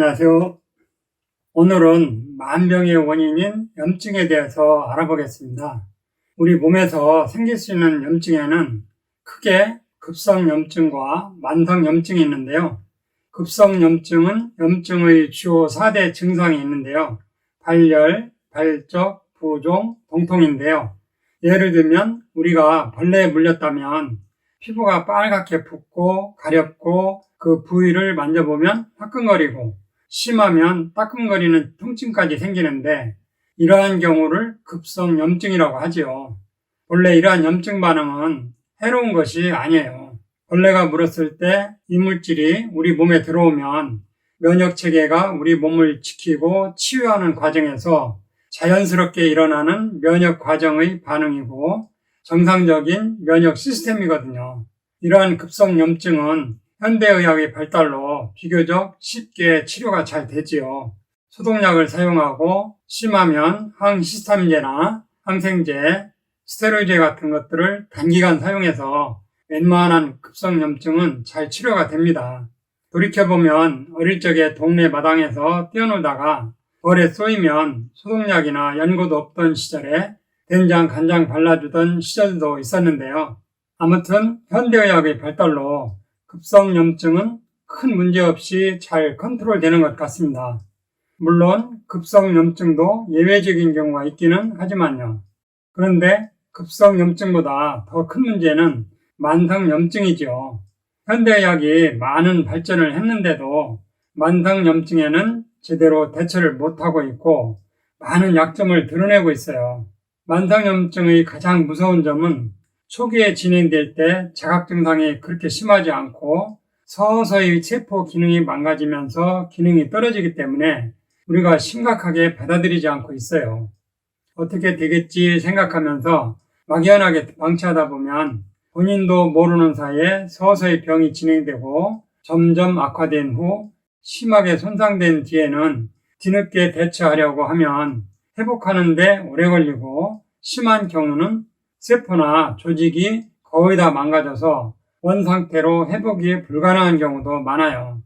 안녕하세요. 오늘은 만병의 원인인 염증에 대해서 알아보겠습니다. 우리 몸에서 생길 수 있는 염증에는 크게 급성염증과 만성염증이 있는데요. 급성염증은 염증의 주요 4대 증상이 있는데요. 발열, 발적, 부종, 동통인데요. 예를 들면 우리가 벌레에 물렸다면 피부가 빨갛게 붓고 가렵고 그 부위를 만져보면 화끈거리고 심하면 따끔거리는 통증까지 생기는데 이러한 경우를 급성염증이라고 하지요. 원래 이러한 염증 반응은 해로운 것이 아니에요. 벌레가 물었을 때 이물질이 우리 몸에 들어오면 면역체계가 우리 몸을 지키고 치유하는 과정에서 자연스럽게 일어나는 면역 과정의 반응이고 정상적인 면역 시스템이거든요. 이러한 급성염증은 현대의학의 발달로 비교적 쉽게 치료가 잘 되지요. 소독약을 사용하고 심하면 항히스타민제나 항생제, 스테로이드 같은 것들을 단기간 사용해서 웬만한 급성염증은 잘 치료가 됩니다. 돌이켜보면 어릴 적에 동네 마당에서 뛰어놀다가 벌에 쏘이면 소독약이나 연고도 없던 시절에 된장, 간장 발라주던 시절도 있었는데요. 아무튼 현대의학의 발달로 급성염증은 큰 문제 없이 잘 컨트롤되는 것 같습니다. 물론 급성염증도 예외적인 경우가 있기는 하지만요. 그런데 급성염증보다 더 큰 문제는 만성염증이죠. 현대의학이 많은 발전을 했는데도 만성염증에는 제대로 대처를 못하고 있고 많은 약점을 드러내고 있어요. 만성염증의 가장 무서운 점은 초기에 진행될 때 자각 증상이 그렇게 심하지 않고 서서히 세포 기능이 망가지면서 기능이 떨어지기 때문에 우리가 심각하게 받아들이지 않고 있어요. 어떻게 되겠지 생각하면서 막연하게 방치하다 보면 본인도 모르는 사이에 서서히 병이 진행되고 점점 악화된 후 심하게 손상된 뒤에는 뒤늦게 대처하려고 하면 회복하는 데 오래 걸리고 심한 경우는 세포나 조직이 거의 다 망가져서 원상태로 회복이 불가능한 경우도 많아요.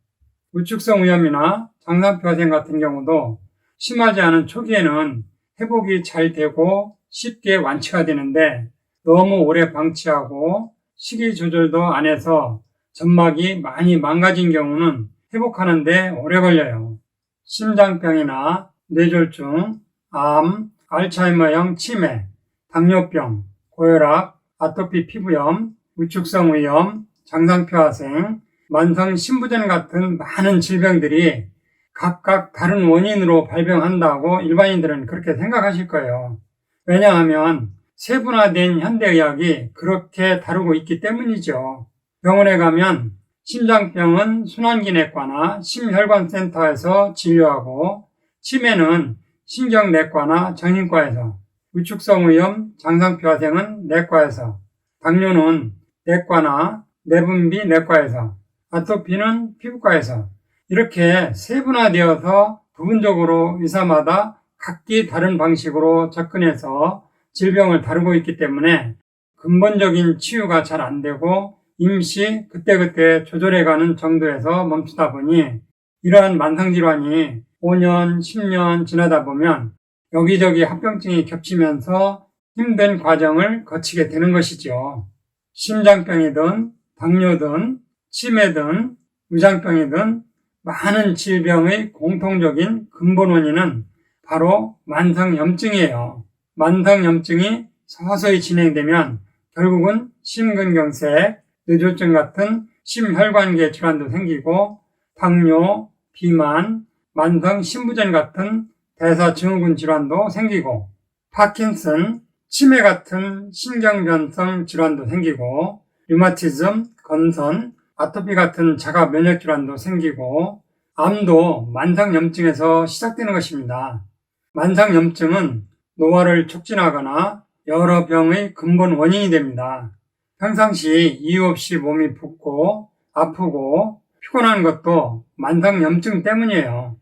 우측성 위염이나 장상표화생 같은 경우도 심하지 않은 초기에는 회복이 잘 되고 쉽게 완치가 되는데 너무 오래 방치하고 식이 조절도 안 해서 점막이 많이 망가진 경우는 회복하는 데 오래 걸려요. 심장병이나 뇌졸중, 암, 알츠하이머형 치매, 당뇨병, 고혈압, 아토피 피부염, 우측성 위염, 장상표화생, 만성 신부전 같은 많은 질병들이 각각 다른 원인으로 발병한다고 일반인들은 그렇게 생각하실 거예요. 왜냐하면 세분화된 현대의학이 그렇게 다루고 있기 때문이죠. 병원에 가면 심장병은 순환기내과나 심혈관센터에서 진료하고 치매는 신경내과나 정신과에서, 우측성 위염, 장상표화생은 내과에서, 당뇨는 내과나 내분비 내과에서, 아토피는 피부과에서 이렇게 세분화되어서 부분적으로 의사마다 각기 다른 방식으로 접근해서 질병을 다루고 있기 때문에 근본적인 치유가 잘 안 되고 임시 그때그때 조절해가는 정도에서 멈추다 보니 이러한 만성질환이 5년, 10년 지나다 보면 여기저기 합병증이 겹치면서 힘든 과정을 거치게 되는 것이죠. 심장병이든 당뇨든 치매든 위장병이든 많은 질병의 공통적인 근본 원인은 바로 만성염증이에요. 만성염증이 서서히 진행되면 결국은 심근경색, 뇌졸중 같은 심혈관계 질환도 생기고 당뇨, 비만, 만성신부전 같은 대사증후군 질환도 생기고 파킨슨, 치매 같은 신경변성 질환도 생기고 류마티즘, 건선, 아토피 같은 자가 면역 질환도 생기고 암도 만성염증에서 시작되는 것입니다. 만성염증은 노화를 촉진하거나 여러 병의 근본 원인이 됩니다. 평상시 이유 없이 몸이 붓고 아프고 피곤한 것도 만성염증 때문이에요.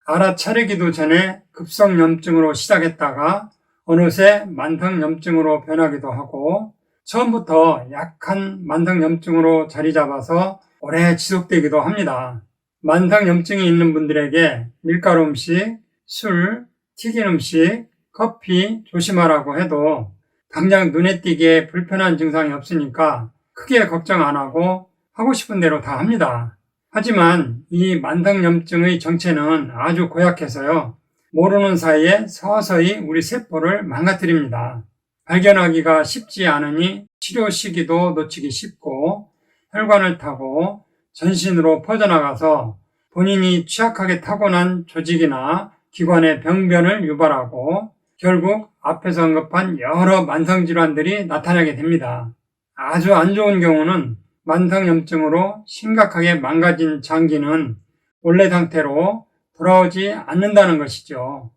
알아차리기도 전에 급성염증으로 시작했다가 어느새 만성염증으로 변하기도 하고 처음부터 약한 만성염증으로 자리 잡아서 오래 지속되기도 합니다. 만성염증이 있는 분들에게 밀가루 음식, 술, 튀긴 음식, 커피 조심하라고 해도 당장 눈에 띄게 불편한 증상이 없으니까 크게 걱정 안 하고 하고 싶은 대로 다 합니다. 하지만 이 만성염증의 정체는 아주 고약해서요. 모르는 사이에 서서히 우리 세포를 망가뜨립니다. 발견하기가 쉽지 않으니 치료 시기도 놓치기 쉽고 혈관을 타고 전신으로 퍼져나가서 본인이 취약하게 타고난 조직이나 기관의 병변을 유발하고 결국 앞에서 언급한 여러 만성질환들이 나타나게 됩니다. 아주 안 좋은 경우는 만성염증으로 심각하게 망가진 장기는 원래 상태로 돌아오지 않는다는 것이죠.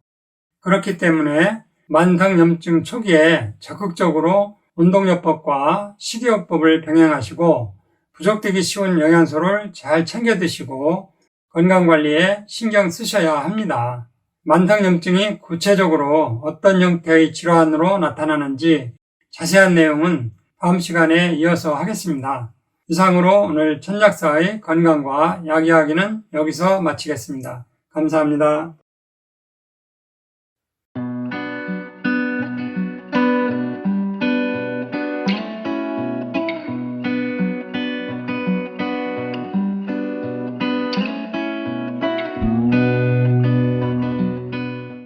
그렇기 때문에 만성염증 초기에 적극적으로 운동요법과 식이요법을 병행하시고 부족되기 쉬운 영양소를 잘 챙겨 드시고 건강관리에 신경 쓰셔야 합니다. 만성염증이 구체적으로 어떤 형태의 질환으로 나타나는지 자세한 내용은 다음 시간에 이어서 하겠습니다. 이상으로 오늘 천약사의 건강과 약 이야기는 여기서 마치겠습니다. 감사합니다.